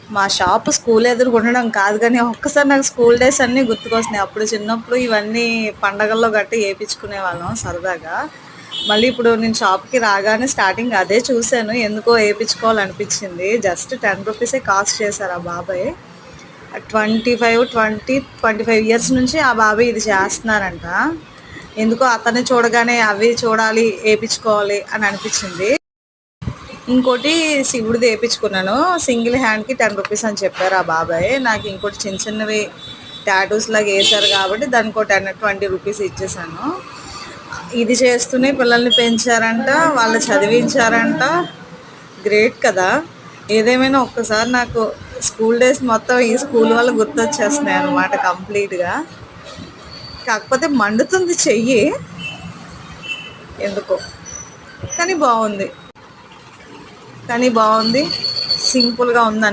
మా shop school ఎదురుగా ఉండడం కాదు కానీ ఒక్కసారి నాకు స్కూల్ డేస్ అన్నీ గుర్తుకొస్తున్నాయి. అప్పుడు చిన్నప్పుడు ఇవన్నీ పండగల్లో గట్రా ఏపించుకునే వాళ్ళం సరదాగా. మళ్ళీ ఇప్పుడు నేను షాప్‌కి రాగానే స్టార్టింగ్ అదే చూసాను. ఎందుకో ఏపించుకోవాలనిపించింది. జస్ట్ ₹10 కాస్ట్ చేశారు ఆ బాబాయ్. 25 ఇయర్స్ నుంచి ఆ బాబాయ్ ఇది చేస్తున్నారంట. ఎందుకో అతన్ని చూడగానే అవి చూడాలి, ఏపించుకోవాలి అని అనిపించింది. ఇంకోటి శివుడిది ఏపించుకున్నాను. సింగిల్ హ్యాండ్‌కి ₹10 అని చెప్పారు ఆ బాబాయ్. నాకు ఇంకోటి చిన్న చిన్నవి టాటూస్ లాగా ఏశారు కాబట్టి దానికో ₹20 ఇచ్చేసాను. ఇది చేస్తూనే పిల్లల్ని పెంచారంట, వాళ్ళు చదివించారంట. గ్రేట్ కదా! ఏదేమైనా ఒక్కసారి నాకు స్కూల్ డేస్ మొత్తం ఈ స్కూల్ వల్ల గుర్తొచ్చేస్తున్నాయి అన్నమాట కంప్లీట్‌గా. కాకపోతే మండుతుంది చెయ్యి ఎందుకో. కానీ బావుంది. సింపుల్‌గా ఉందనిపించింది.